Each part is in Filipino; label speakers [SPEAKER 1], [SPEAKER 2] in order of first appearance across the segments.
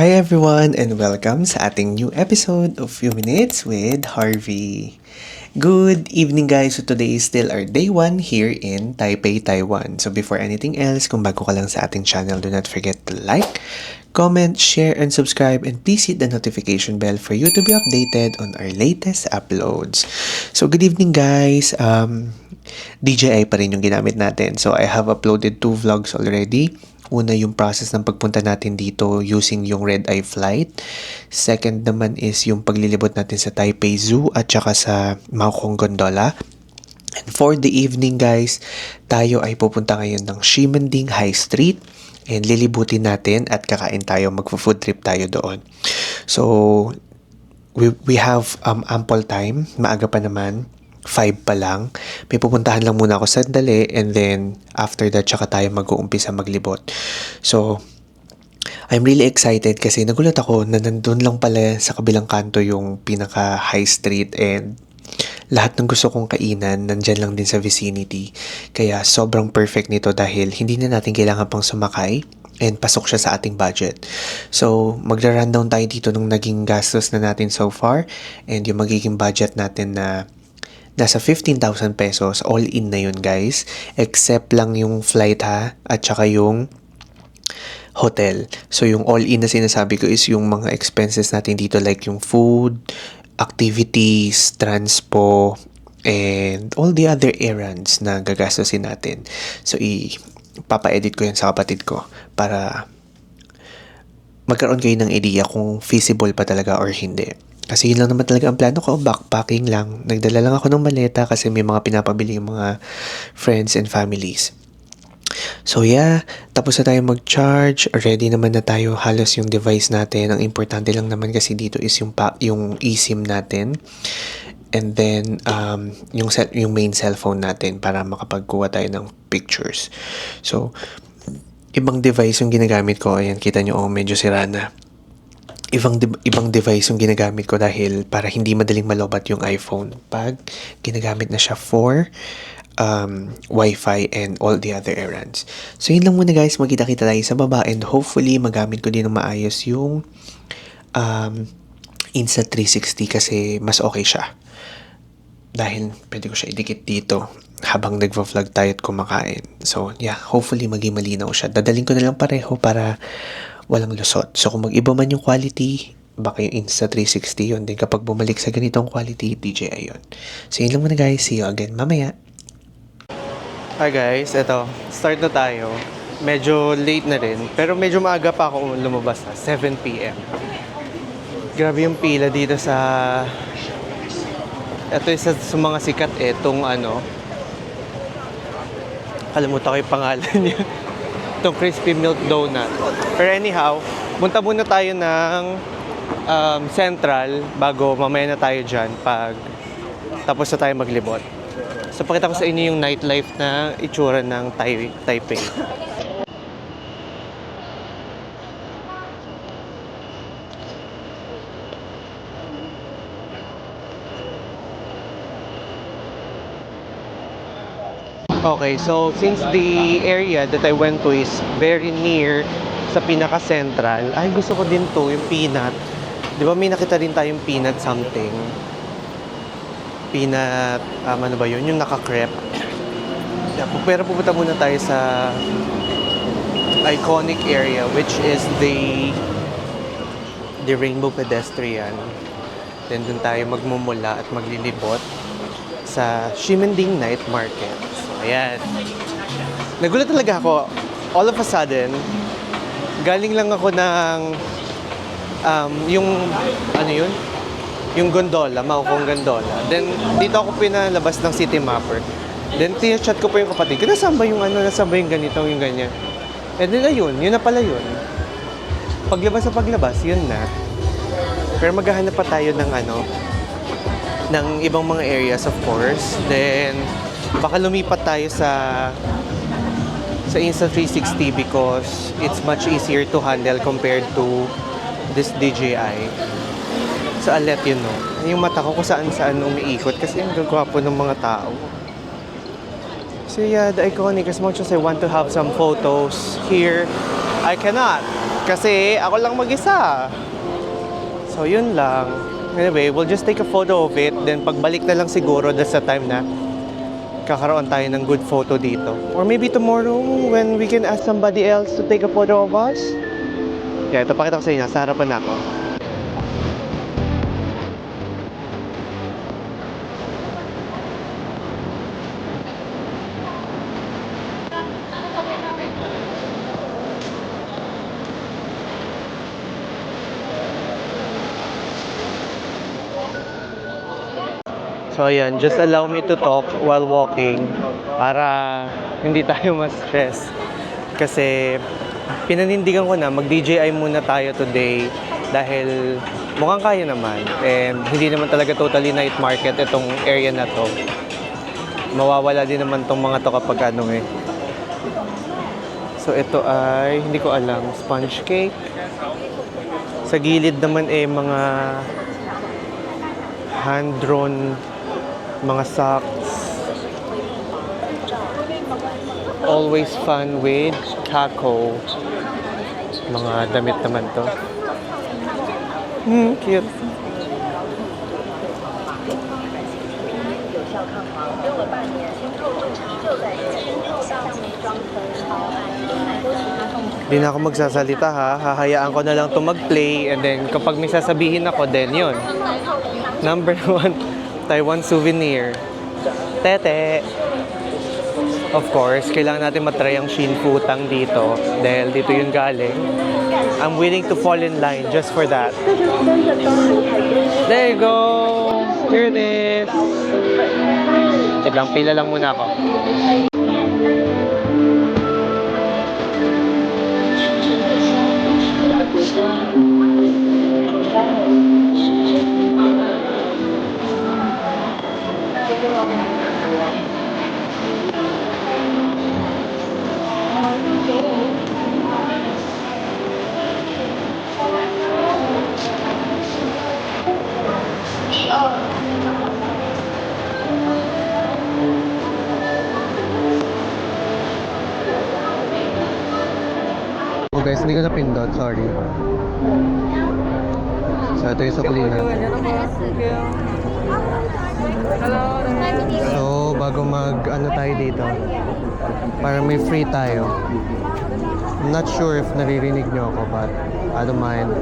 [SPEAKER 1] Hi everyone and welcome sa ating new episode of Few Minutes with Harvey. Good evening guys. So today is still our day 1 here in Taipei, Taiwan. So before anything else, kung bago ka lang sa ating channel, do not forget to like, comment, share, and subscribe, and please hit the notification bell for you to be updated on our latest uploads. So good evening guys. DJI pa rin yung ginamit natin. So I have uploaded 2 vlogs already. Una yung process ng pagpunta natin dito using yung Red Eye flight. Second naman is yung paglilibot natin sa Taipei Zoo at saka sa Maokong Gondola. And for the evening guys, tayo ay pupunta ngayon ng Ximending High Street and lilibutin natin at kakain tayo, magfo-food trip tayo doon. So, we have ample time, maaga pa naman. 5 pa lang. May pupuntahan lang muna ako sandali and then after that tsaka tayo mag-uumpisa maglibot. So, I'm really excited kasi nagulat ako na nandun lang pala sa kabilang kanto yung pinaka high street and lahat ng gusto kong kainan nandyan lang din sa vicinity. Kaya sobrang perfect nito dahil hindi na natin kailangan pang sumakay and pasok siya sa ating budget. So, magra-rundown tayo dito nung naging gastos na natin so far and yung magiging budget natin na nasa 15,000 pesos, all in na yun guys, except lang yung flight ha, at saka yung hotel. So yung all in na sinasabi ko is yung mga expenses natin dito like yung food, activities, transpo, and all the other errands na gagastusin natin. So papa-edit ko yan sa kapatid ko para magkaroon kayo ng idea kung feasible pa talaga or hindi. Kasi yun lang naman talaga ang plano ko, backpacking lang. Nagdala lang ako ng maleta kasi may mga pinapabili yung mga friends and families. So yeah, tapos na tayo mag-charge. Ready naman na tayo halos yung device natin. Ang importante lang naman kasi dito is yung eSIM natin. And then, yung main cellphone natin para makapagkuha tayo ng pictures. So, ibang device yung ginagamit ko. Ayan, kita nyo, medyo sira na. Ibang device yung ginagamit ko dahil para hindi madaling malobat yung iPhone pag ginagamit na siya for Wi-Fi and all the other errands. So yun lang muna guys, magkita-kita tayo sa baba and hopefully magamit ko din ng maayos yung Insta360 kasi mas okay siya. Dahil pwede ko siya idikit dito habang nagva-vlog tayo at kumakain. So yeah, hopefully maging malinaw siya. Dadaling ko na lang pareho para walang lusot. So kung mag-iba man yung quality, baka yung Insta360 yun. Then kapag bumalik sa ganitong quality, DJI yun. So yun lang muna guys. See you again mamaya. Hi guys, eto. Start na tayo. Medyo late na rin. Pero medyo maaga pa ako lumabas na. 7 p.m. Grabe yung pila dito sa... Ito isa sa mga sikat etong kalimutan ko yung pangalan niya. Itong crispy milk donut. Pero anyhow, punta muna tayo ng Central bago mamaya na tayo dyan pag tapos na tayo maglibot. So pakita ko sa inyo yung nightlife na itsura ng Taipei. Okay, so since the area that I went to is very near sa pinaka-central, ay gusto ko din to, yung peanut. Di ba may nakita din tayong peanut something? Peanut, ano ba yun? Yung naka-crepe. Yeah, pero pupunta muna tayo sa iconic area which is the Rainbow Pedestrian. Then dun tayo magmumula at maglilibot sa Ximending Night Market. Ayan. Nagulat talaga ako. All of a sudden, galing lang ako ng yung yung gondola, Maokong Gondola. Then dito ako pinalabas ng City Mapper. Then chat ko pa yung kapatid ko, nasaan ba yung nasaan ba yung ganito, yung ganyan. And then ayun, yun na pala yun. Paglabas sa paglabas, yun na. Pero maghahanap pa tayo ng ng ibang mga areas of course. Then baka lumipat tayo sa Insta360 because it's much easier to handle compared to this DJI. So I'll let you know. Yung mata ko kung saan umiikot kasi ang gagwapo ng mga tao. So yeah, the iconic, as much as I want to have some photos here, I cannot Kasi ako lang mag-isa. So yun lang. Anyway, we'll just take a photo of it. Then pagbalik na lang siguro, that's the time na kakaroon tayo ng good photo dito. Or maybe tomorrow when we can ask somebody else to take a photo of us. Yeah, ito pakita ko sa inyo. Sa harapan ako. So ayan, just allow me to talk while walking para hindi tayo ma-stress. Kasi pinanindigan ko na mag-DJI muna tayo today dahil mukhang kaya naman. And hindi naman talaga totally night market itong area na to. Mawawala din naman tong mga to kapag ano eh. So ito ay, hindi ko alam, sponge cake. Sa gilid naman eh mga hand-drawn mga socks. Always fun with Kako. Mga damit naman to. Cute. Di na ako magsasalita ha. Hahayaan ko na lang to mag-play and then kapag may sasabihin ako, then yun. Number 1. Taiwan souvenir. Tete. Of course, kailangan natin matry ang Shin Futang dito dahil dito yung galing. I'm willing to fall in line just for that. There you go! Here it is! Wait lang, pila lang muna ako. Oh guys, hindi ko napindot, sorry. So ito yung sa kulina. So bago mag ano tayo dito, para may free tayo. I'm not sure if naririnig nyo ako, but I don't mind.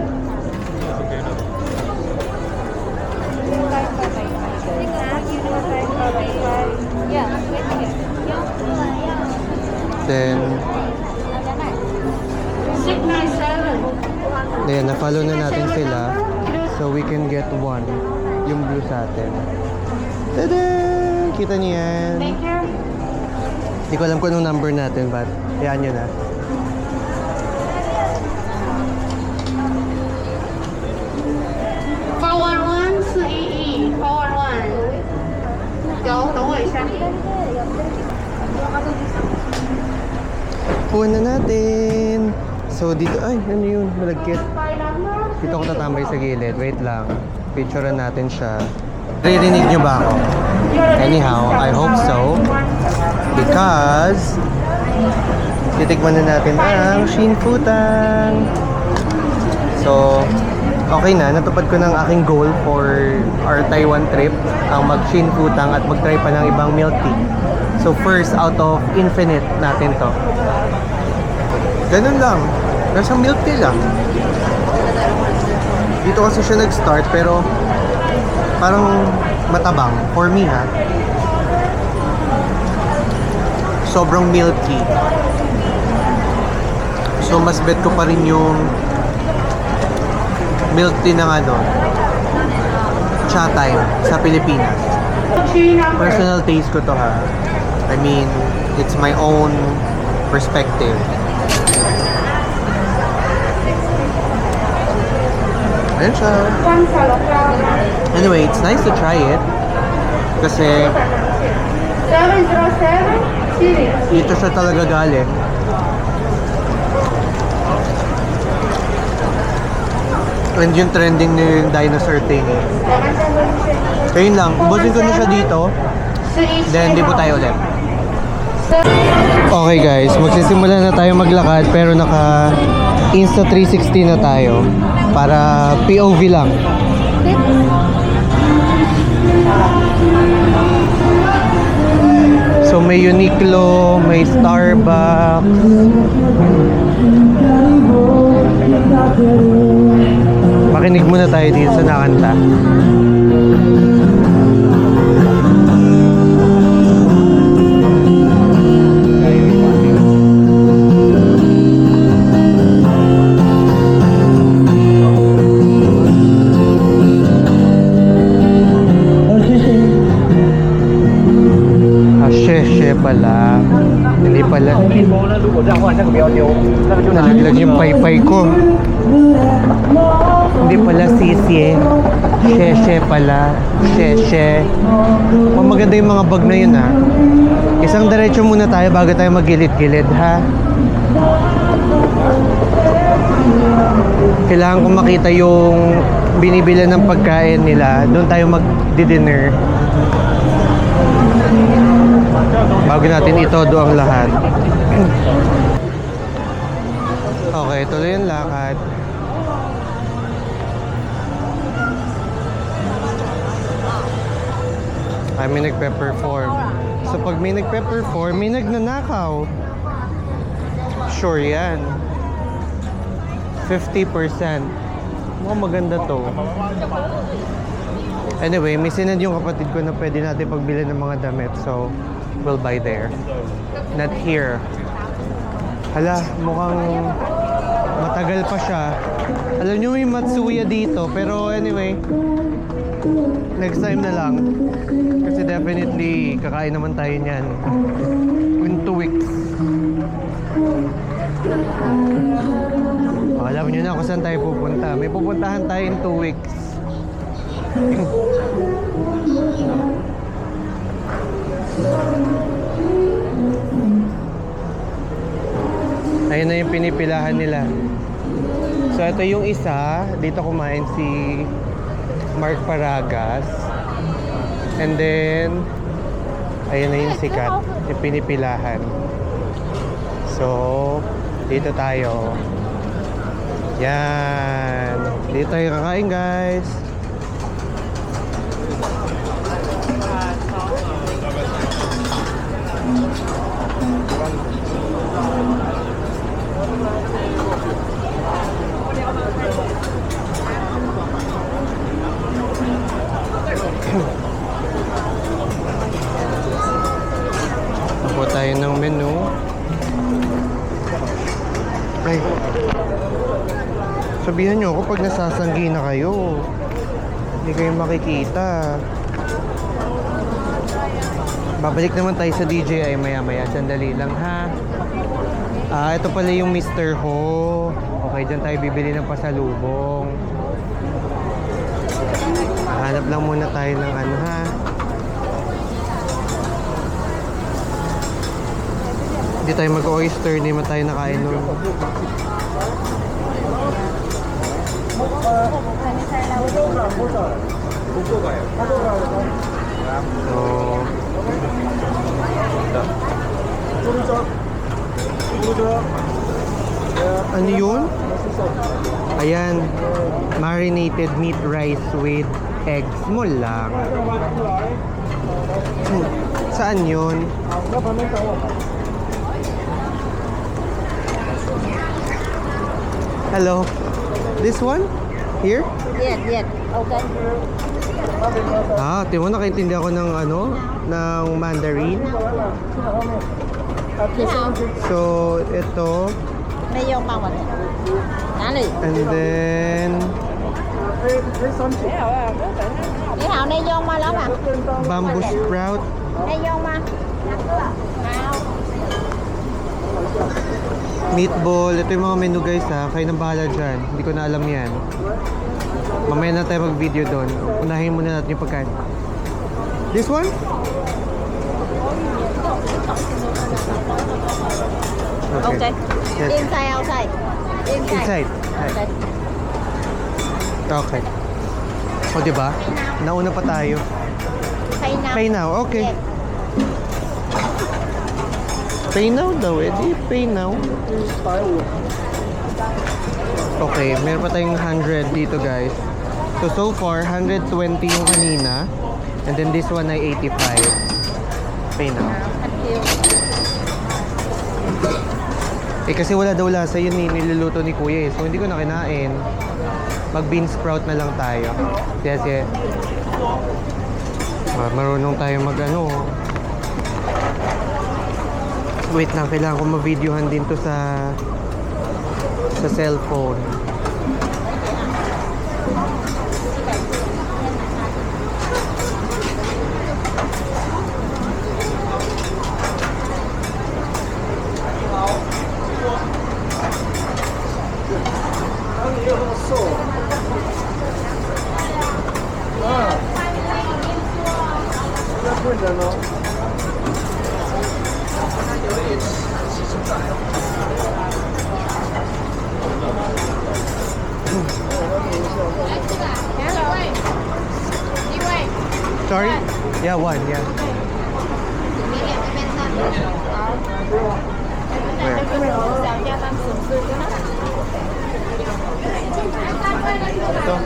[SPEAKER 1] Then ayan, na-follow na natin sila so we can get one yung blue sa atin. Tada! Kita niyo yan? Hindi ko alam kung anong number natin but yan nyo na. Kuha na natin. So dito, ay ano yun, malagkit. Dito ako tatambay sa gilid. Wait lang, picturean natin siya. Ririnig nyo ba ako? Anyhow, I hope so. Because titikman na natin ang Shin Futang. So okay na, natupad ko ng aking goal for our Taiwan trip, ang mag Shin Futang at mag-try pa ng ibang milk tea. So first out of infinite natin to. Ganun lang. Nasa milk tea lang. Dito kasi siya nag-start pero parang matabang. For me ha. Sobrang milky. So mas bet ko pa rin yung milk tea ng ano, Cha Time sa Pilipinas. Personal taste ko to ha. I mean, it's my own perspective. Ayan siya. Anyway, it's nice to try it. Kasi dito siya talaga galing. And yung trending ni dinosaur thing. So yun lang, ubusin ko na siya dito. Then di po tayo ulit. Okay guys, magsisimula na tayo maglakad pero Insta 360 na tayo. Para POV lang. So may Uniqlo, may Starbucks. Makinig muna tayo dito sa nakanta. Pala. Hindi pala. Nalaglag yung paypay ko. Hindi pala sisye. Sheshe pala. Sheshe. Maganda yung mga bag na yun ha. Isang diretso muna tayo bago tayo magilid-gilid ha. Kailangan kong makita yung binibila ng pagkain nila. Doon tayo mag-dinner. Bago natin itodo ang lahat. Okay, tuloy yung lakad. May nagpe-perform. So pag may nagpe-perform, may nagnanakaw. Sure yan. 50%. Mukhang maganda to. Anyway, may sinad yung kapatid ko na pwede natin pagbili ng mga damit. So, we'll buy there. Not here. Hala, mukhang matagal pa siya. Alam nyo may Matsuya dito. Pero anyway, next time na lang. Kasi definitely, kakain naman tayo niyan. In 2 weeks. Alam nyo na kung saan tayo pupunta. May pupuntahan tayo in 2 weeks. Ayun na yung pinipilahan nila. So ito yung isa. Dito kumain si Mark Paragas. And then ayun na yung sikat. Yung pinipilahan. So dito tayo. Yan. Dito tayo kakain guys. Tapo tayo ng menu. Ay. Sabihan nyo ako pag nasasanggi na kayo. Hindi kayo makikita. Babalik naman tayo sa DJI maya-maya. Sandali lang ha. Ito pala yung Mr. Ho. Okay, dyan tayo bibili ng pasalubong. Hanap lang muna tayo ng ano ha. Hindi tayo mag-oyster. Hindi man tayo nakain nun. Ano yun? Ayan, marinated meat rice with eggs. Small lang. Saan yun? Hello. This one? Here?
[SPEAKER 2] Yes. Okay.
[SPEAKER 1] Tiyo mo, nakaintindi ako ng ano? Ng Mandarin. So, ito.
[SPEAKER 2] 没用吗？我的哪里？
[SPEAKER 1] And then,
[SPEAKER 2] 你好，你用嗎？老闆，
[SPEAKER 1] bamboo sprout.
[SPEAKER 2] 你用嗎？好。
[SPEAKER 1] Meatball. Ito yung mga menu guys ha. Kayo nang bahala dyan. Hindi ko na alam yan. Mamaya na tayo mag-video doon. Unahin muna natin yung pagkain. This one?
[SPEAKER 2] Okay.
[SPEAKER 1] Yes.
[SPEAKER 2] Inside, outside.
[SPEAKER 1] Inside.
[SPEAKER 2] Okay.
[SPEAKER 1] Okay. O diba? Nauna pa tayo.
[SPEAKER 2] Pay now.
[SPEAKER 1] Pay now. Okay.
[SPEAKER 2] Yes.
[SPEAKER 1] Pay now daw eh. Di pay now. Okay, meron pa tayong 100 dito guys. So far, 120 yung kanina. And then this one ay 85. Okay na. Eh kasi wala daw lasa yun eh, niluluto ni Kuya eh. So hindi ko na kinain. Mag bean sprout na lang tayo. Yes, yes. Marunong tayo mag ano. Wait lang, kailangan ko ma-videohan din to sa cellphone. Sorry? Yeah, one, yeah. Ito.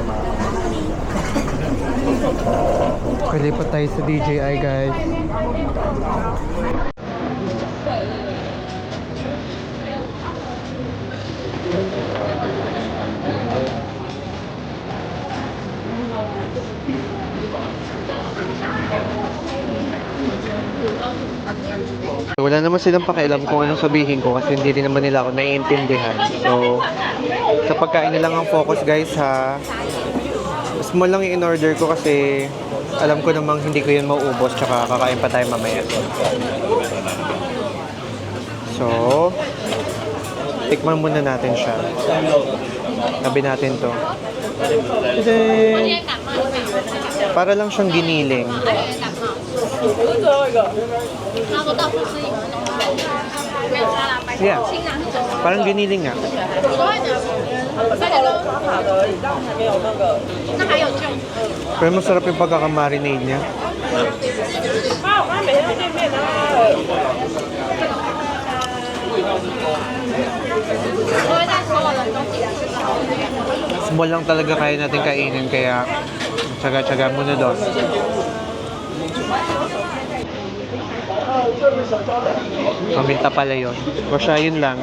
[SPEAKER 1] Kalipat tayo sa DJI guys. Wala naman silang pakialam kung anong sabihin ko kasi hindi rin naman nila ako naiintindihan. So, sa pagkain na lang ang focus guys ha. Small lang yung in-order ko kasi alam ko namang hindi ko yun mauubos tsaka kakain pa tayo mamaya. So, tikman muna natin siya. Tabi natin to. Para lang siyang giniling. Yeah. Parang giniling nga. Pero masarap yung pagkakamarinade niya. Small lang talaga kaya natin kainin kaya tsaga-tsaga muna doon. Paminta pala yun. O siya, yun lang.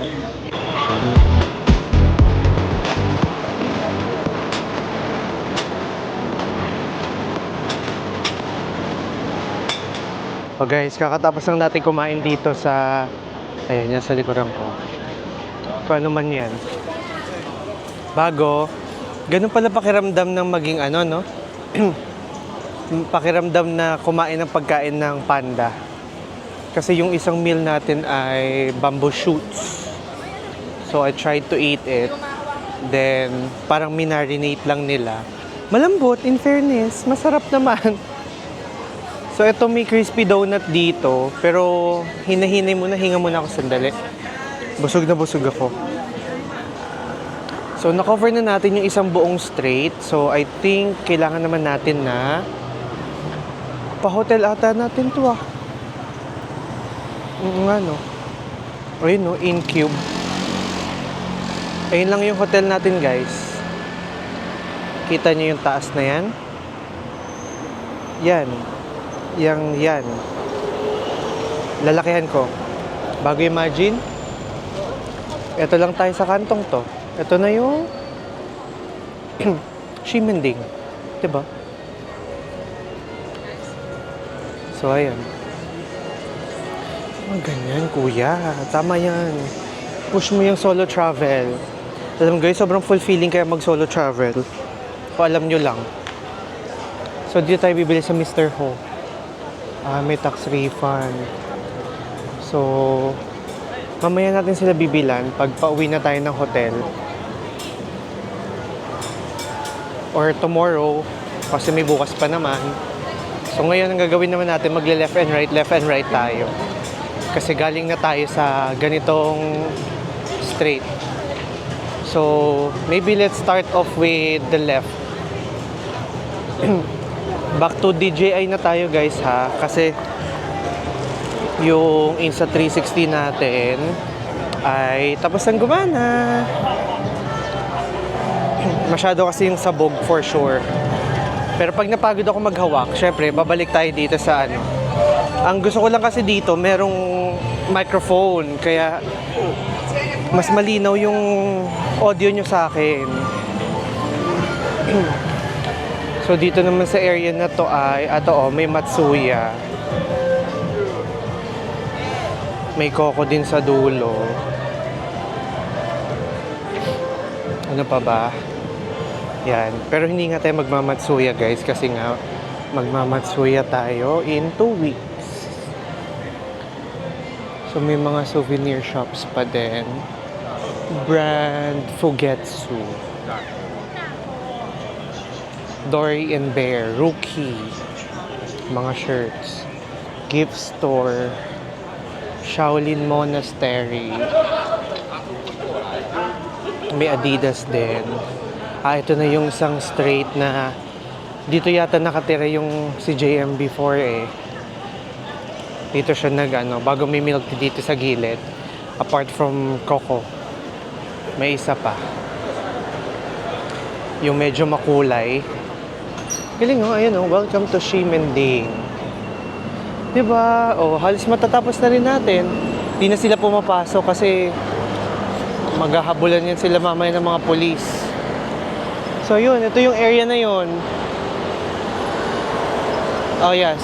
[SPEAKER 1] So guys, kakatapos lang natin kumain dito sa... Ayan, yan sa likuran ko. Paano man yan? Bago. Ganun pala pakiramdam ng maging ano, no? Pakiramdam na kumain ng pagkain ng panda. Kasi yung isang meal natin ay bamboo shoots. So I tried to eat it. Then, parang minarinate lang nila. Malambot, in fairness. Masarap naman. So ito may crispy donut dito. Pero hinahinay muna, hinga muna ako sandali. Busog na busog ako. So na-cover na natin yung isang buong straight. So I think kailangan naman natin na pa-hotel ata natin to ah. Nga no. Ayun no, In-Cube. Ayun lang yung hotel natin guys. Kita niyo yung taas na yan? Yan. Yan. Lalakihan ko. Bago imagine. Ito lang tayo sa kantong to. Ito na yung Ximending. Diba? So, ayan. Ganyan, kuya. Tama yan. Push mo yung solo travel. Alam mo guys, sobrang fulfilling kaya mag-solo travel. O alam nyo lang. So, dito tayo bibili sa Mr. Ho. May tax refund. So, mamaya natin sila bibilan pag pauwi na tayo ng hotel. Or tomorrow, kasi may bukas pa naman. So ngayon ang gagawin naman natin, magle-left and right tayo. Kasi galing na tayo sa ganitong straight. So maybe let's start off with the left. Back to DJI na tayo guys ha. Kasi yung Insta360 natin ay tapos ng gumana.
[SPEAKER 3] Masyado kasi yung sabog for sure. Pero pag napagod ako maghawak, syempre, babalik tayo dito sa ano. Ang gusto ko lang kasi dito, merong microphone. Kaya, mas malinaw yung audio nyo sa akin. So, dito naman sa area na to ay, may Matsuya. May Coco din sa dulo. Ano pa ba? Yan. Pero hindi nga tayo magmamatsuya guys kasi nga magmamatsuya tayo in 2 weeks. So may mga souvenir shops pa din. Brand Fugetsu. Dory and Bear. Rookie. Mga shirts. Gift store. Shaolin Monastery. May Adidas din. Ito na yung isang straight na dito yata nakatira yung si JM before eh. Dito siya bago may milk tea dito sa gilid. Apart from Coco, may isa pa. Yung medyo makulay. Galing ayun welcome to Ximending. Diba? Halos matatapos na rin natin. Di na sila pumapasok kasi maghahabulan yan sila mamaya ng mga polis. So yun, ito yung area na yun.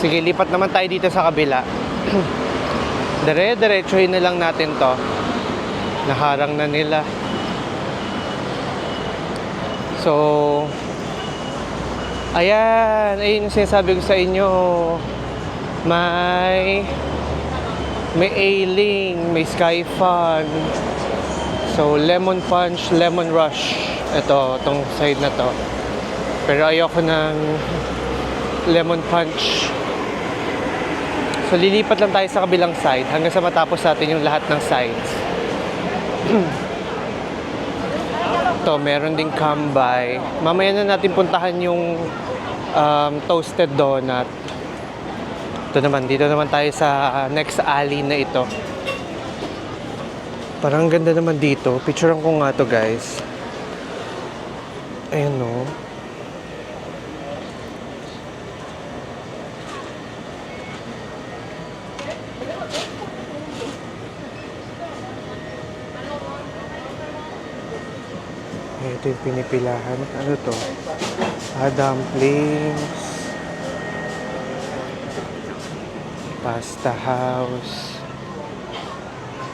[SPEAKER 3] Sige, lipat naman tayo dito sa kabila. Dire-diretsuhin na lang natin to. Naharang na nila. So, ayun yung sinasabi ko sa inyo. May Ailing, may Sky Fun. So, Lemon Punch, Lemon Rush. Itong side na to. Pero ayoko ng Lemon Punch. So, lilipat lang tayo sa kabilang side hanggang sa matapos natin yung lahat ng sides. Ito, meron ding Kambay. Mamaya na natin puntahan yung toasted donut. Dito naman tayo sa next alley na ito. Parang ganda naman dito. Picturean ko nga to guys. Ayan ito yung pinipilahan. Ano to? Dumplings. Pasta house.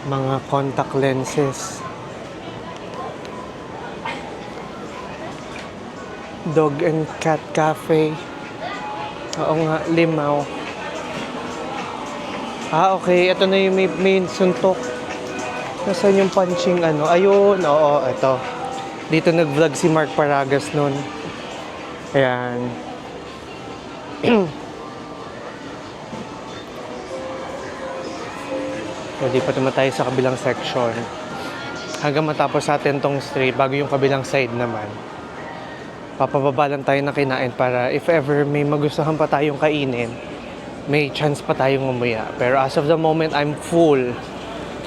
[SPEAKER 3] Mga contact lenses. Dog and cat cafe. Oo nga, Limaw. Okay. Ito na yung may suntok. Nasaan yung punching Ayun, ito. Dito nag-vlog si Mark Paragas nun. Ayan. Lipat naman tayo sa kabilang section. Hanggang matapos natin tong straight bago yung kabilang side naman. Papababa lang tayo na kinain para if ever may magustuhan pa tayong kainin, may chance pa tayong umuya. Pero as of the moment, I'm full.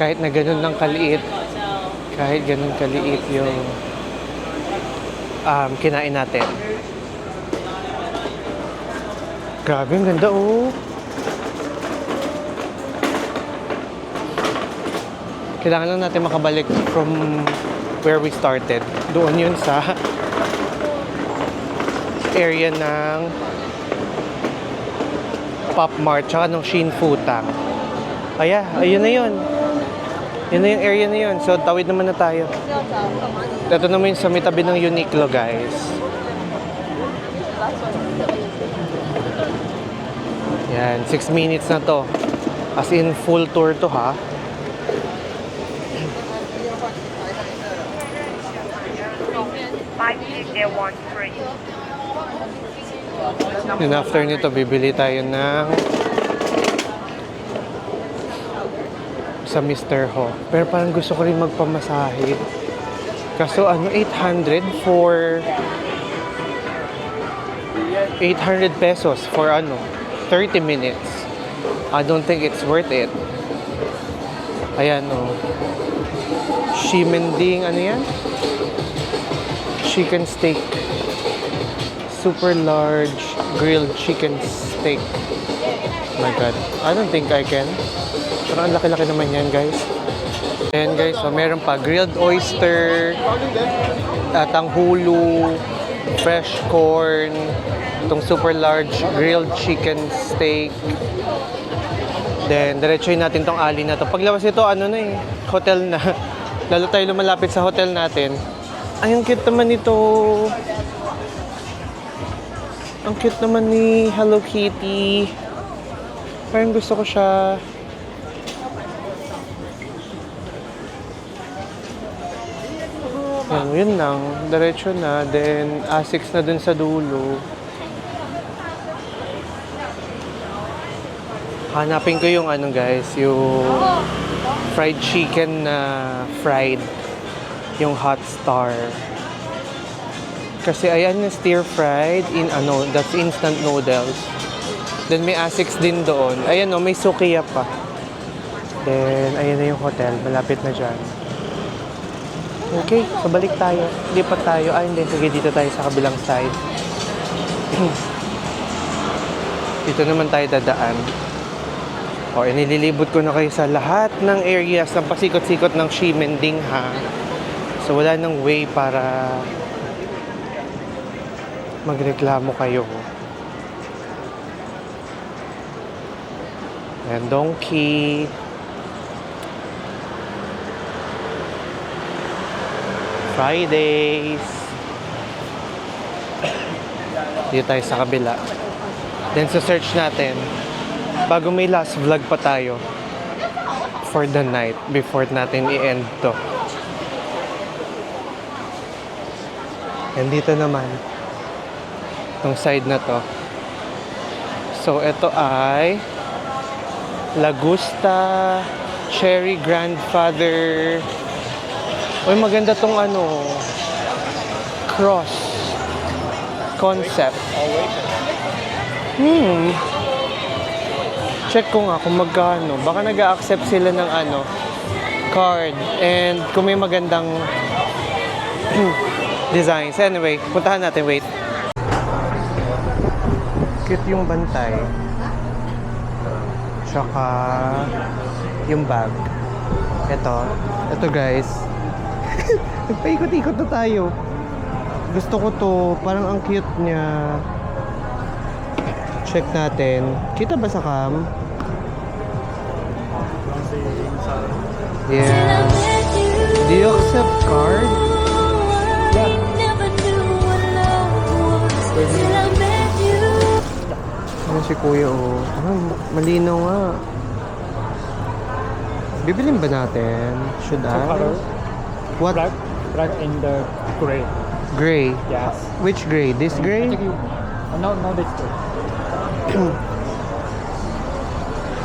[SPEAKER 3] Kahit na ganun lang kaliit. Kahit ganun kaliit yung kinain natin. Grabe, ang ganda Kailangan lang natin makabalik from where we started. Doon yun sa area ng Pop Mart tsaka ng Shin Futang. Ayun na yun. Yun na yung area na yun. So, tawid naman na tayo. Ito naman yung sa may tabi ng Uniqlo, guys. Yan, 6 minutes na to. As in, full tour to, ha? And after nito, bibili tayo ng sa Mr. Ho. Pero parang gusto ko rin magpamasahe. Kaso 800 for 800 pesos for 30 minutes. I don't think it's worth it. Ayan Ximending, yan? chicken steak. Super large grilled chicken steak. Oh my God. I don't think I can. Pero ang laki-laki naman yan, guys. Ayan, guys. So, meron pa grilled oyster, tanghulo, fresh corn, itong super large grilled chicken steak. Then, diretsuhin natin tong alley na to. Paglabas ito, ano na eh, hotel na. Lalo tayo lumalapit sa hotel natin. Ay, ang cute naman nito. Ang cute naman ni Hello Kitty. Parang gusto ko siya. Yun lang. Diretso na. Then, Asics na dun sa dulo. Hanapin ko yung ano guys, yung fried chicken na fried. Yung hot star. Kasi ayan yung stir fried in ano, that's instant noodles. Then may Asics din doon. Ayan o, may sukiya pa. Then, ayan na yung hotel. Malapit na dyan. Okay, so balik tayo. Lipat tayo. Hindi. Sige, dito tayo sa kabilang side. Dito naman tayo dadaan. O, inililibot ko na kayo sa lahat ng areas ng pasikot-sikot ng Ximending, ha? So, wala nang way para magreklamo kayo. And donkey. Fridays. Dito tayo sa kabila. Then sa search natin, bago may last vlog pa tayo for the night before natin i-end to. And dito naman, itong side na to. So ito ay Lagusta Cherry Grandfather. Uy, maganda tong ano, cross concept. Check ko nga kung magkano. Baka nag-a-accept sila ng ano, card. And kung may magandang designs. Anyway, puntahan natin. Wait. Cute yung bantay. Tsaka yung bag. Ito guys. Nagpaikot-ikot na tayo. Gusto ko to. Parang ang cute niya. Check natin. Kita ba sa cam? Yeah. Do you accept card? Ano si kuya oh. Malinaw nga. Bibilin ba natin? Should I?
[SPEAKER 4] Color?
[SPEAKER 3] What?
[SPEAKER 4] Black and the gray.
[SPEAKER 3] Gray.
[SPEAKER 4] Yes.
[SPEAKER 3] Which gray? This gray?
[SPEAKER 4] I think no, this gray.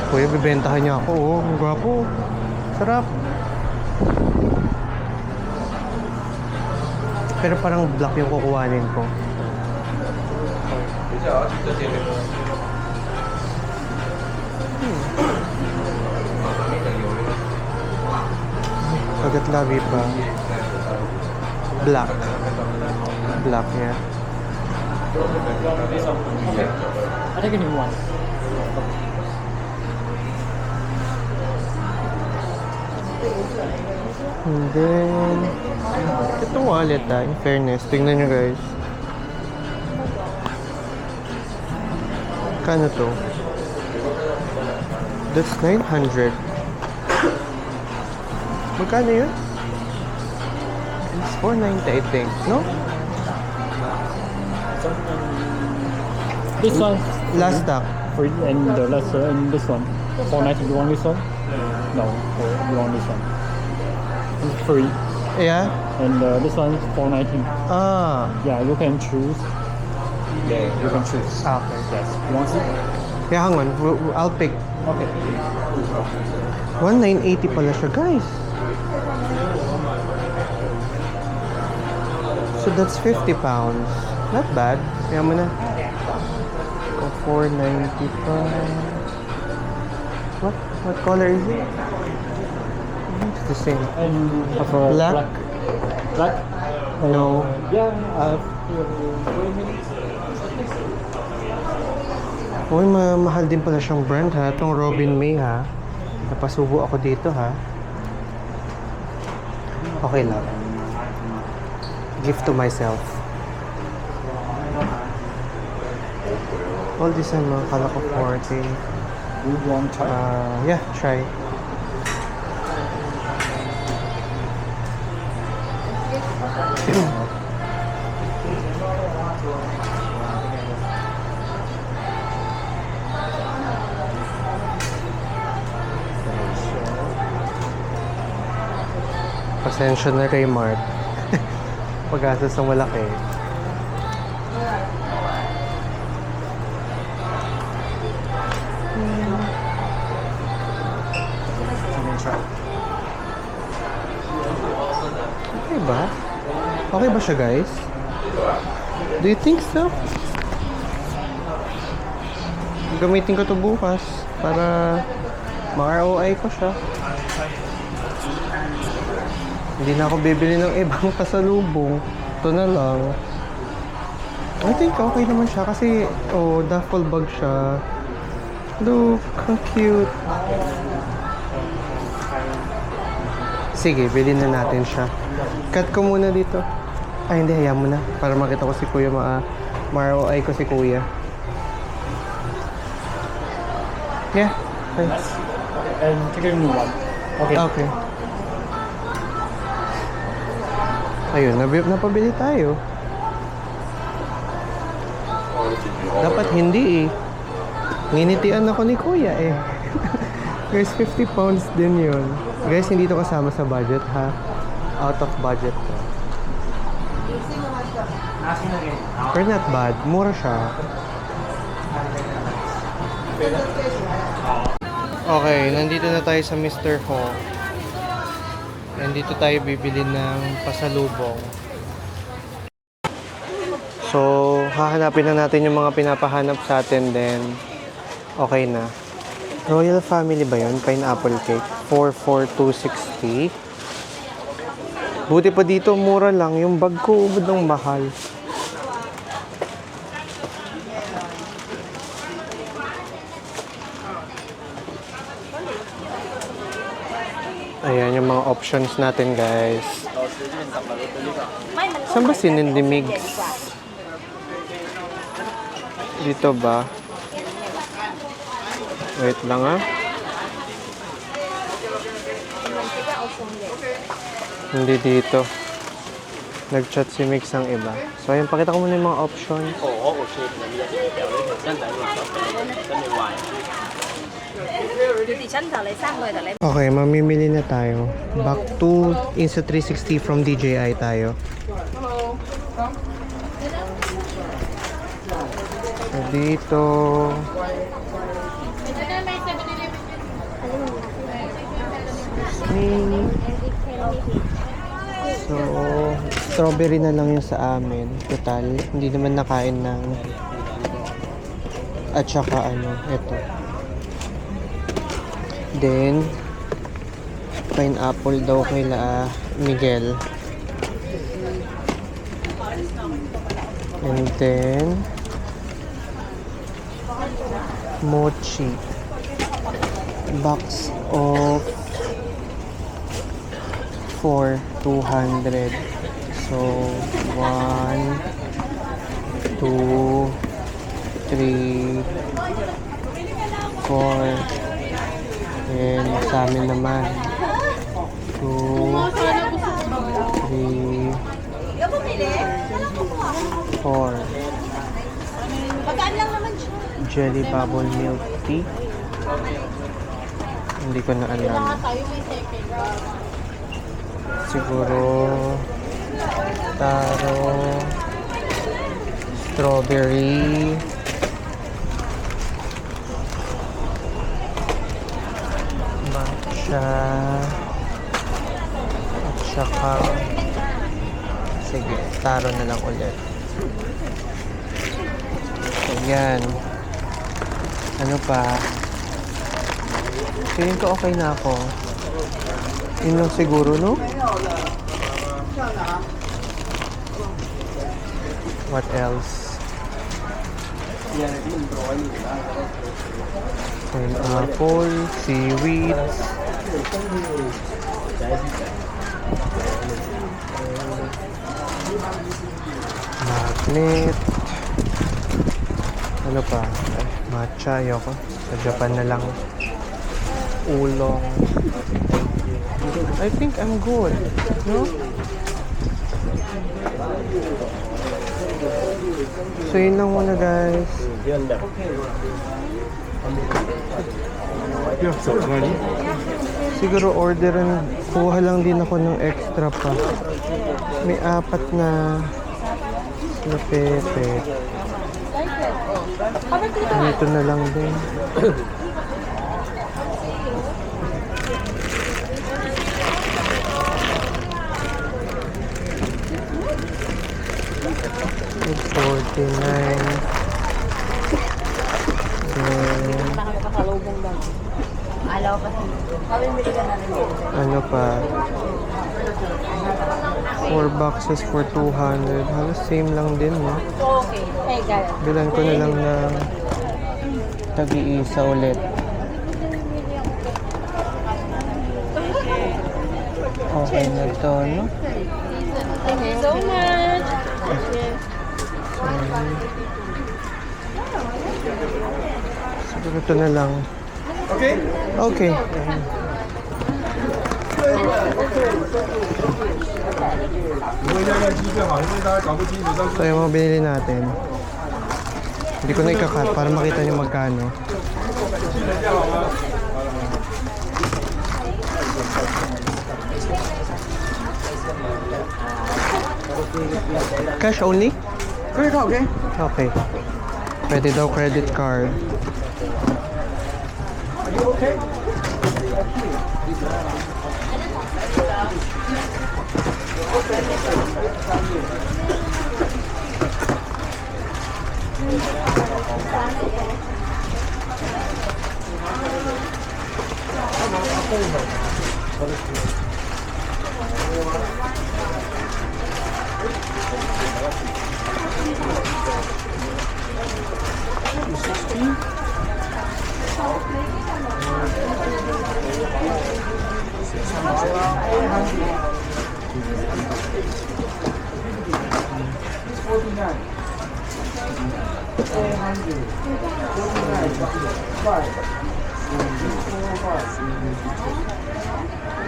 [SPEAKER 3] Kuya, bibentahan niya ako. Oh, ang gwapo. Sarap. Pero parang black yung kukuhanin ko. Agad labi pa. Black. Black niya.
[SPEAKER 4] I think a new one.
[SPEAKER 3] And then, itong wallet in fairness, tingnan nyo guys. Kano to? That's 900. Magkano yun? It's 490 I think, no?
[SPEAKER 4] This one
[SPEAKER 3] Last stock.
[SPEAKER 4] free and the last and this one 490. You want this one? No, you want this one? It's free.
[SPEAKER 3] Yeah?
[SPEAKER 4] And this one is 490.
[SPEAKER 3] Ah,
[SPEAKER 4] Yeah, you can choose. Yeah, you can choose.
[SPEAKER 3] okay.
[SPEAKER 4] Yes. You want it?
[SPEAKER 3] Yeah, hang on. I'll pick.
[SPEAKER 4] Okay.
[SPEAKER 3] 1980 pala siya, guys. So that's 50 pounds. Not bad. Kaya mo na. 495. What color is it? It's the same.
[SPEAKER 4] And
[SPEAKER 3] Black?
[SPEAKER 4] Black.
[SPEAKER 3] No.
[SPEAKER 4] Yeah, wait a minute.
[SPEAKER 3] Uy, mahal din pala siyang brand ha. Itong Robin May ha. Napasubo ako dito ha. Okay lang. Gift to myself. All this mga kala ko 40.
[SPEAKER 4] You want to try?
[SPEAKER 3] Yeah, try. Pasensya na kay Mark. Pag-asas ng malaki. Okay ba? Okay ba siya, guys? Do you think so? Gamitin ko to bukas para ma-ROI ko siya. Hindi na ako bibili ng ibang pasalubong. Ito na lang. I think okay naman siya kasi, duffel bag siya. Look, ang cute. Sige, bilhin na natin siya. Cut ko muna dito. Ay, hindi. Hayaan mo na. Para makita ko si Kuya. Ma-ROI ko si Kuya. Yeah. Thanks.
[SPEAKER 4] And take a new one. Okay.
[SPEAKER 3] Okay. Ayun, napabili tayo. Dapat hindi eh. Nginitian ako ni Kuya eh. Guys, 50 pounds din yun. Guys, hindi to kasama sa budget ha. Out of budget to. Pero not bad. Mura siya. Okay, nandito na tayo sa Mr. Ho. Nandito tayo bibili ng pasalubong. So, hahanapin na natin yung mga pinapahanap sa atin then okay na. Royal Family ba yun? Pineapple cake. 44260. Buti pa dito, mura lang. Yung bag ko, ubod ng mahal. Ayan yung mga options natin, guys. Saan ba sinindimig? Dito ba? Wait lang ah. Hindi dito. Nag-chat si Mix ang iba. So ayun, pakita ko muna yung mga option. Okay, mamimili na tayo. Back to Insta360 from DJI tayo. So dito. So, strawberry na lang yung sa amin. Total, hindi naman nakain ng at saka ito. Then, pineapple daw kay Miguel. And then, mochi. Box of 200. So, 1, 2, 3, 4. And sa amin naman 2, 3, 4. Jelly bubble milk tea. Hindi ko na alam. Siguro taro, strawberry, matcha, at saka sige, taro na lang ulit. Ayan. Ano pa? Feeling ko okay na ako. Yun lang siguro, no? What else? Pineapple, seaweeds. Magnet. Ano pa? Ay, matcha. Ayoko. Sa Japan na lang. Oolong. I think I'm good. No? So yun lang muna guys. Siguro orderan. Kuha lang din ako ng extra pa. May 4 na pepe. Ito na lang din. $49.
[SPEAKER 2] Alaw pa. Pabili ka na rin.
[SPEAKER 3] Ano pa? 4 boxes for 200. Halos same lang din, no?
[SPEAKER 2] Okay. Hey, guys.
[SPEAKER 3] Bilan ko na lang ng tag-iisa ulit. Okay na to, no?
[SPEAKER 2] Thank you so much.
[SPEAKER 3] Siguro ito na lang. Okay? Okay. So yung mga binili natin, hindi ko na ikakat para makita nyo magkano. Cash only?
[SPEAKER 5] Credit card, okay?
[SPEAKER 3] Okay. Pwede daw credit card.
[SPEAKER 5] Are you okay?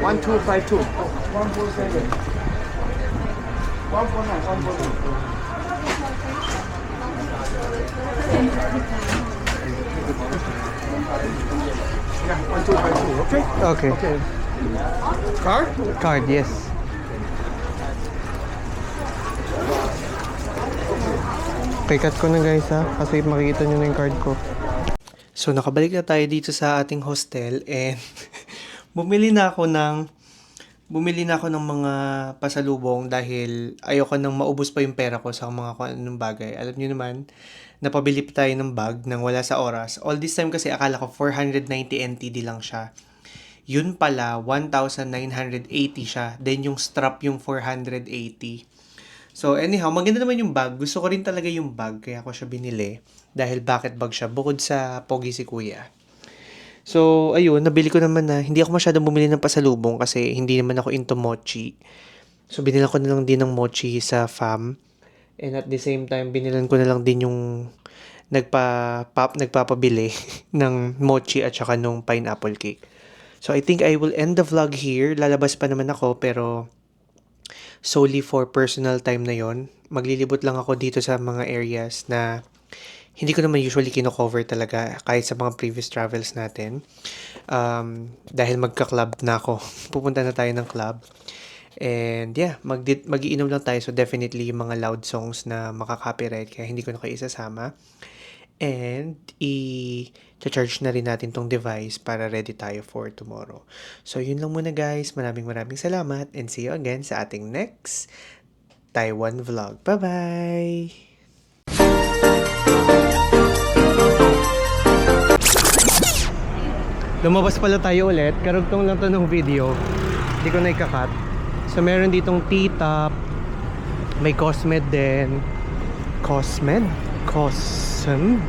[SPEAKER 5] One two five two. 147. 149. 149. Yeah, 1252. Okay.
[SPEAKER 3] Okay.
[SPEAKER 5] Okay. Card?
[SPEAKER 3] Card, yes. Pikat ko na guys ha, kasi makikita nyo na yung card ko. So nakabalik na tayo dito sa ating hostel and bumili na ako ng mga pasalubong dahil ayoko nang maubos pa yung pera ko sa mga kung anong bagay. Alam niyo naman, napabili pa tayo ng bag nang wala sa oras. All this time kasi akala ko 490 NTD lang siya. Yun pala, 1,980 siya. Then yung strap yung 480. So anyhow, maganda naman yung bag. Gusto ko rin talaga yung bag, kaya ako siya binili. Dahil bucket bag siya, bukod sa pogi si kuya. So, ayun, nabili ko naman na, hindi ako masyadong bumili ng pasalubong kasi hindi naman ako into mochi. So, binilan ko na lang din ng mochi sa fam. And at the same time, binilan ko na lang din yung nagpapabili ng mochi at saka nung pineapple cake. So, I think I will end the vlog here. Lalabas pa naman ako, pero solely for personal time na yon. Maglilibot lang ako dito sa mga areas na hindi ko naman usually kino-cover talaga kahit sa mga previous travels natin. Dahil magka-club na ako. Pupunta na tayo ng club. And yeah, mag-iinom lang tayo. So definitely yung mga loud songs na makaka-copyright kaya hindi ko na kayo isasama. And i-charge na rin natin tong device para ready tayo for tomorrow. So yun lang muna guys. Maraming salamat and see you again sa ating next Taiwan vlog. Bye-bye! Lumabas pala tayo ulit. Karugtong lang to ng video. Hindi ko na ikakat. So meron ditong T-top. May Cosmed din. Cosmed? Cosm?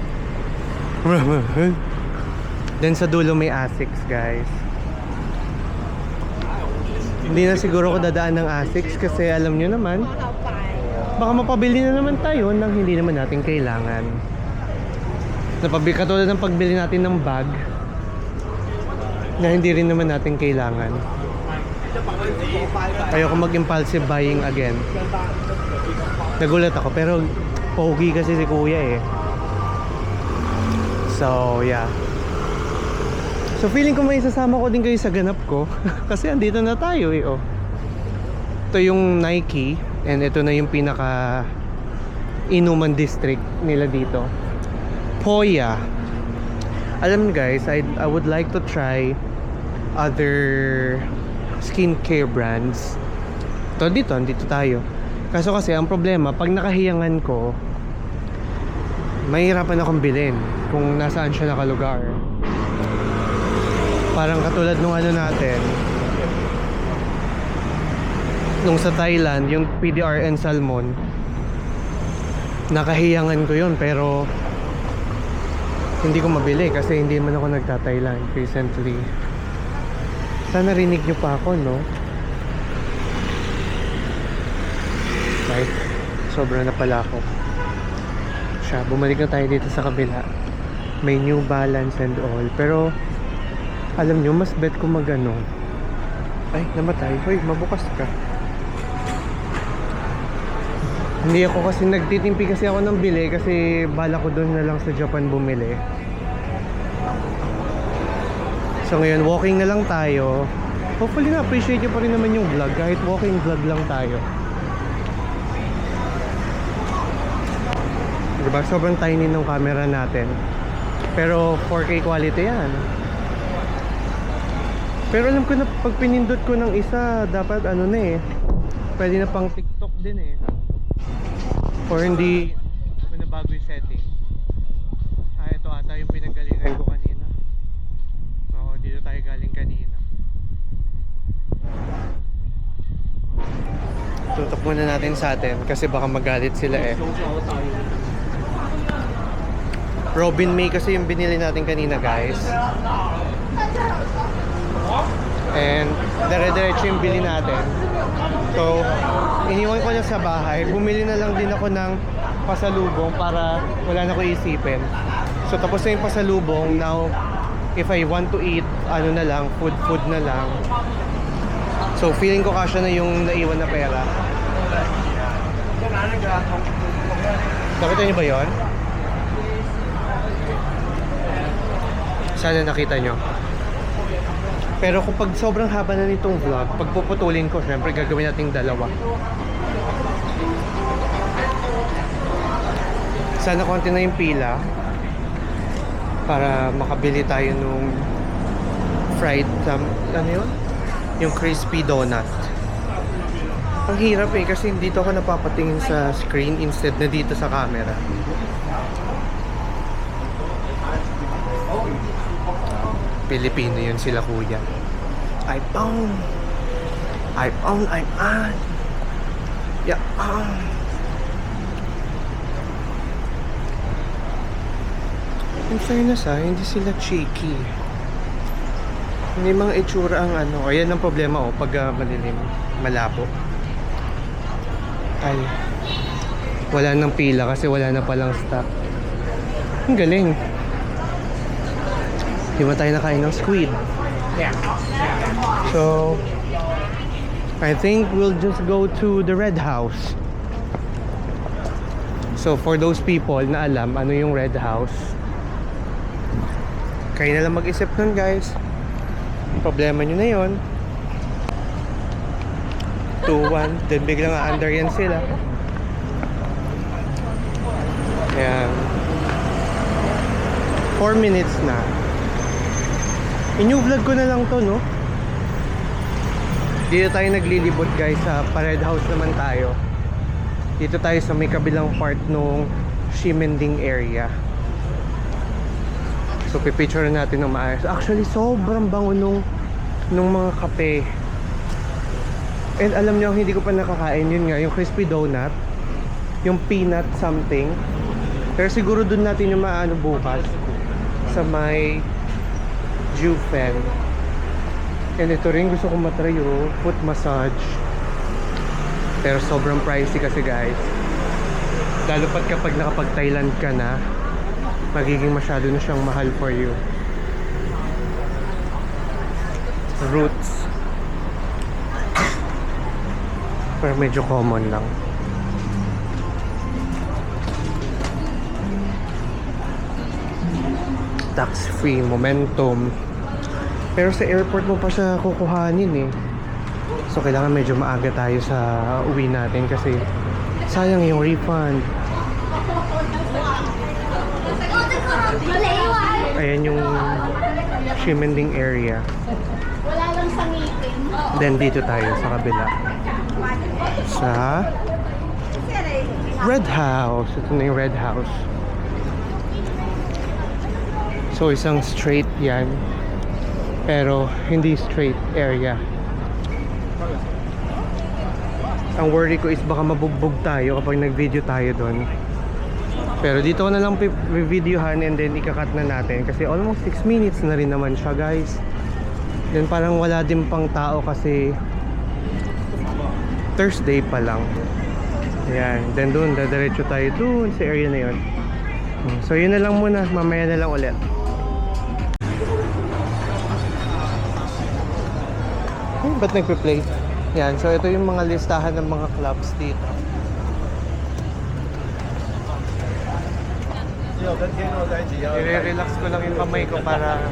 [SPEAKER 3] Then sa dulo may Asics, guys. Hindi na siguro ako dadaan ng Asics kasi alam nyo naman, baka mapabili na naman tayo nang hindi naman natin kailangan. Katulad ng pagbili natin ng bag na hindi rin naman natin kailangan. Ayoko mag-impulsive buying again. Nagulat ako pero pogi kasi si kuya eh. So yeah. So feeling ko may isasama ko din kayo sa ganap ko kasi andito na tayo eh oh. Ito yung Nike and ito na yung pinaka inuman district nila dito. Poya. Alam niyo guys, I would like to try other skincare brands. Dito tayo. Kaso kasi ang problema, pag nakahiyangan ko, mahirapan akong bilhin kung nasaan siya nakalugar. Parang katulad nung ano natin, nung sa Thailand, yung PDRN Salmon, nakahiyangan ko yun pero hindi ko mabili kasi hindi man ako nagta-Thailand recently. Sana rinig nyo pa ako, no? Right? Sobra na pala ako. Siya, bumalik na tayo dito sa kabila. May New Balance and all. Pero, alam nyo, mas bet ko magano. Ay, namatay. Hoy, mabukas ka. Hindi ako kasi nagtitimpi kasi ako ng bili kasi bala ko doon na lang sa Japan bumili. So ngayon, walking na lang tayo. Hopefully na-appreciate nyo pa rin naman yung vlog kahit walking vlog lang tayo. Diba? Sobrang tiny ng camera natin. Pero 4K quality yan. Pero alam ko na pag pinindot ko ng isa, dapat ano na eh. Pwede na pang TikTok din eh. Or hindi ko na bago yung setting. Ito ata yung pinanggalingan ko kanina. So dito tayo galing kanina. Tutok muna natin sa atin kasi baka magalit sila eh. Robin May kasi yung binili natin kanina guys. And dire-diretso yung bili natin. So iniwan ko na sa bahay. Bumili na lang din ako ng pasalubong para wala na ko isipin. So tapos na yung pasalubong. Now if I want to eat, ano na lang, food na lang. So feeling ko kasya na yung naiwan na pera. Nakita niyo ba yun? Sana nakita nyo. Pero kung pag sobrang haba na nitong vlog, pag puputulin ko, syempre gagawin nating dalawa. Sana konti na yung pila para makabili tayo nung fried, ano yun? Yung crispy donut. Ang hirap eh kasi dito ako napapatingin sa screen instead na dito sa camera. Pilipino yun sila kuya. I'm on. Yeah, in fairness hindi sila cheeky. Hindi mga itsura ang ano. Ayan ang problema pag malilim, malabo. Ay, wala nang pila kasi wala na palang stock. Ang galing. Di ba tayo nakain ng squid? So, I think we'll just go to the Red House. So, for those people na alam ano yung Red House, kayo na lang mag-isip nun guys. Problema nyo na yun. 2-1, then biglang under yan sila. Ayan. 4 minutes na. I-new vlog ko na lang to, no? Dito tayo naglilibot guys sa Red House naman tayo. Dito tayo sa may kabilang part nung Ximending area. So pipicture natin ng maayos. Actually sobrang bango nung mga kape. And alam nyo, hindi ko pa nakakain yun nga, yung crispy donut. yung peanut something. Pero siguro dun natin yung maano bukas sa may Jufen. And ito rin gusto kong matry yung foot massage. Pero sobrang pricey kasi guys. Lalo pat kapag nakapag-Thailand ka na, magiging masyado na siyang mahal for you. Roots. Pero medyo common lang. Tax-free, momentum. Pero sa airport mo pa siya kukuhanin eh. So kailangan medyo maaga tayo sa uwi natin kasi sayang yung refund. Ayan yung Ximending area.
[SPEAKER 2] Wala lang sa ngipin.
[SPEAKER 3] Then dito tayo sa kabila. Sa Red House. Ito na yung Red House. So isang straight yan. Pero hindi straight area. Ang worry ko is baka mabugbog tayo kapag nag-video tayo doon. Pero dito ko na lang videohan and then ikakat na natin kasi almost 6 minutes na rin naman siya guys. Then parang wala din pang tao kasi Thursday pa lang. Ayan. Then doon, dadiretso tayo doon sa area na yun. So yun na lang muna. Mamaya na lang ulit. Ay, ba't nagpe-play? Yan, so ito yung mga listahan ng mga clubs dito. I-relax ko lang yung kamay ko para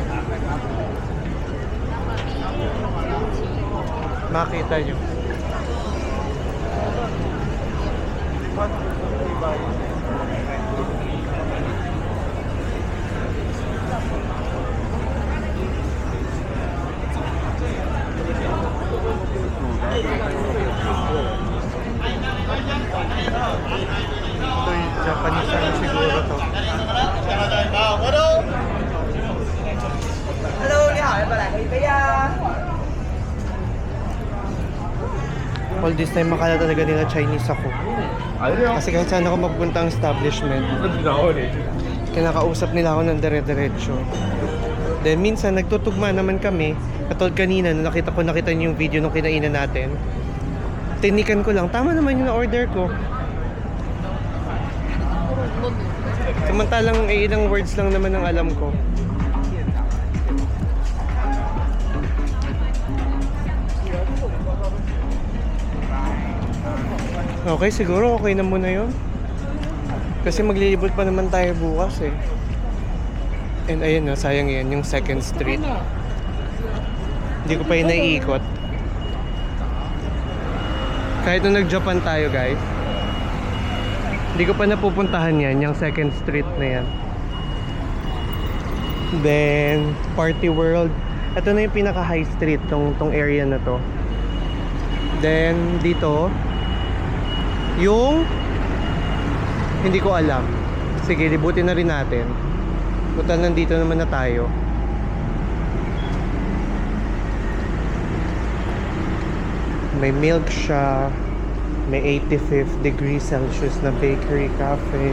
[SPEAKER 3] makita nyo. Ito yung Japanese ano siguro to. All this time makala talaga nila Chinese ako. Kasi kahit saan ako magpunta ang establishment, kinakausap nila ako ng dire-diretso. Then minsan nagtutugma naman kami. Katulad kanina, nung nakita niyo yung video nung kinainan natin. Tinikan ko lang, tama naman yung na-order ko. Samantalang ilang words lang naman ang alam ko. Okay, siguro okay na muna yun. Kasi maglilibot pa naman tayo bukas eh. And ayun no, sayang yan, yung 2nd Street. Hindi ko pa yun naiikot. Kahit nung nag-Japan tayo guys, hindi ko pa napupuntahan yan, yung 2nd Street na yan. Then, Party World. Ito na yung pinaka-high street, tong area na to. Then, dito, yung hindi ko alam. Sige, libutin na rin natin. Total nandito naman na tayo. May milk siya. May 85th degree Celsius na bakery cafe.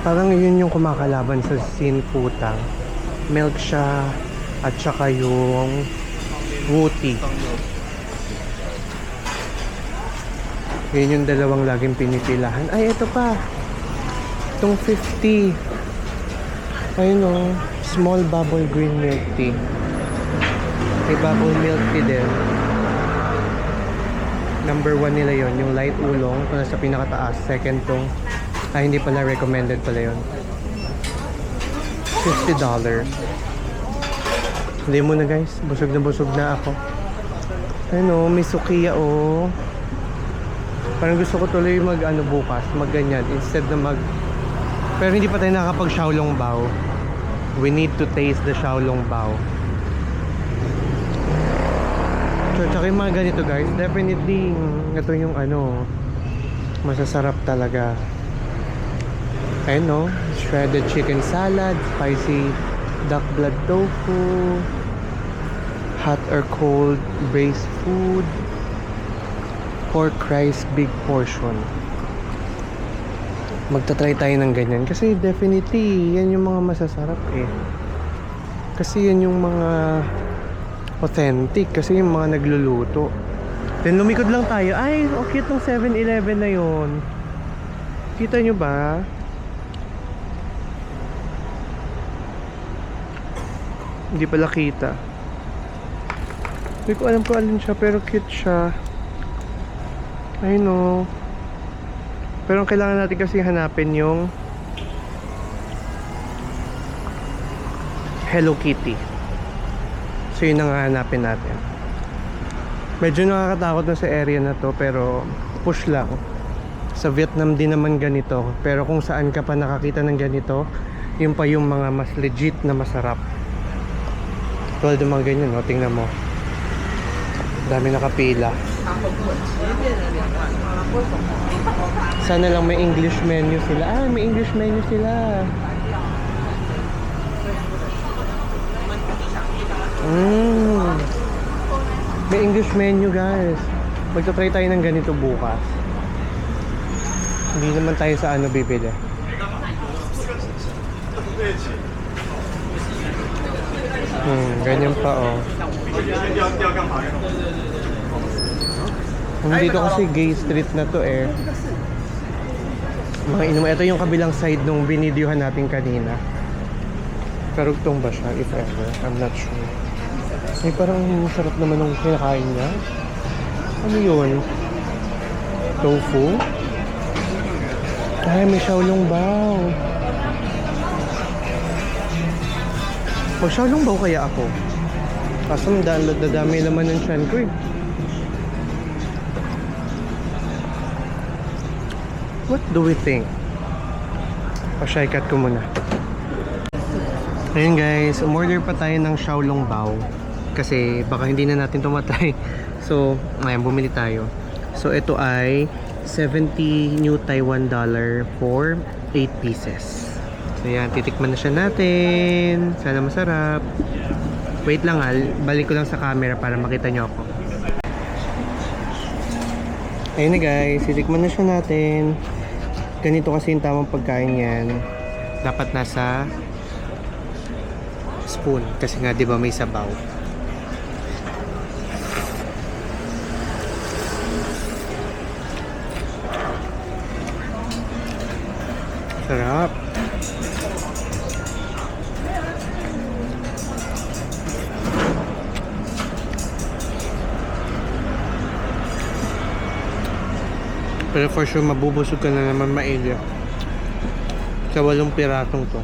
[SPEAKER 3] Parang yun yung kumakalaban sa Sinputang. Milk siya at saka yung Wuti. Yun yung dalawang laging pinipilahan. Ay, ito pa. Itong 50. Ayun o. Small bubble green milk tea. May bubble milk tea din. Number 1 nila yon, yung light oolong. Ito nasa pinakataas. Second tong hindi pala, recommended pala yun. $50. Hindi mo na guys, busog na ako. Ano, may sukiya oh. Parang gusto ko tuloy mag bukas, mag ganyan instead na pero hindi pa tayo nakapag Xiaolong Bao. We need to taste the Xiaolong Bao. So, tsaka yung mga ganito guys, definitely ito yung masasarap talaga. Ayun no, shredded chicken salad, spicy duck blood tofu, hot or cold braised food, pork rice big portion. Magta-try tayo ng ganyan kasi definitely yan yung mga masasarap eh. Kasi yan yung mga authentic, kasi yung mga nagluluto. Then lumikod lang tayo. Ay, oh, cute ng 7-Eleven na yun. Kita nyo ba? Hindi pala kita. Hindi ko alam kung alin siya, pero cute siya. I know. Pero ang kailangan natin kasi hanapin yung Hello Kitty. So yun ang hanapin natin. Medyo nakakatakot na sa area na to, pero push lang. Sa Vietnam din naman ganito, pero kung saan ka pa nakakita ng ganito, yun pa yung mga mas legit na masarap. Tulad ng mga ganyan, no? Tingnan mo. Dami nakapila. Sana lang may English menu sila. Ah, may English menu sila. May English menu, guys. Magta-try tayo ng ganito bukas. Hindi naman tayo sa ano bibili. Ganyan pa, oh. Dito kasi gay street na to eh. Mga inom. Ito yung kabilang side nung binidyohan natin kanina. Karugtong ba siya, if ever? I'm not sure. Ay, parang masarap naman ng kinakain niya. Ano yun? Tofu? Ay, may Xiaolong Bao. O, Xiaolong Bao kaya ako? Kaso dadami naman ng tiyan ko eh. What do we think? Pa-shy cut ko muna. Ayun guys, umorder pa tayo ng Xiaolong Bao. Kasi baka hindi na natin tumatay. So, ngayon bumili tayo. So, ito ay 70 new Taiwan dollar for 8 pieces. So, yan. Titikman na siya natin. Sana masarap. Wait lang ha. Balik ko lang sa camera para makita nyo ako. Ayun na guys. Titikman na siya natin. Ganito kasi yung tamang pagkain yan. Dapat nasa spoon. Kasi nga, di ba may sabaw. Sarap. Pero for sure, mabubusog ka na naman mailya. Sa 8 piratong to.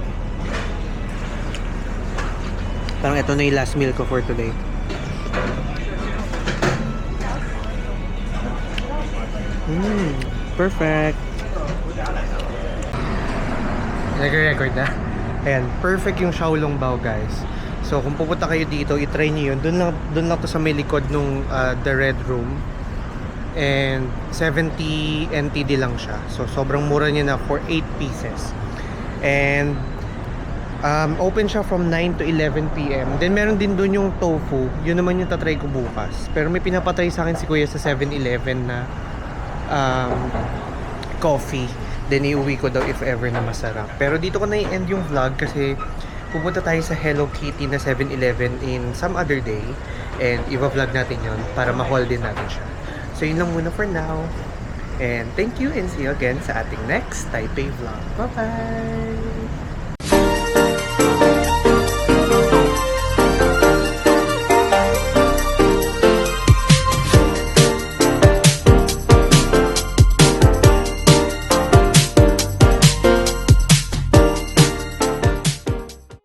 [SPEAKER 3] Parang ito na yung last meal ko for today. Perfect. Nag-record na? Ayan, perfect yung Xiaolong Bao guys. So kung pupunta kayo dito, i-try nyo yun. Doon lang to sa may likod nung The Red Room. And 70 NTD lang siya. So sobrang mura niya na for 8 pieces. And open siya from 9 to 11 PM. Then meron din doon yung tofu. Yun naman yung tatry ko bukas. Pero may pinapatry sa akin si Kuya sa 7-Eleven na coffee. Then iuwi ko daw if ever na masarap. Pero dito ko na i-end yung vlog kasi pupunta tayo sa Hello Kitty na 7-Eleven in some other day. And i-vlog natin yon para ma-haul din natin siya. So yun lang muna for now. And thank you and see you again sa ating next Taipei vlog. Bye-bye!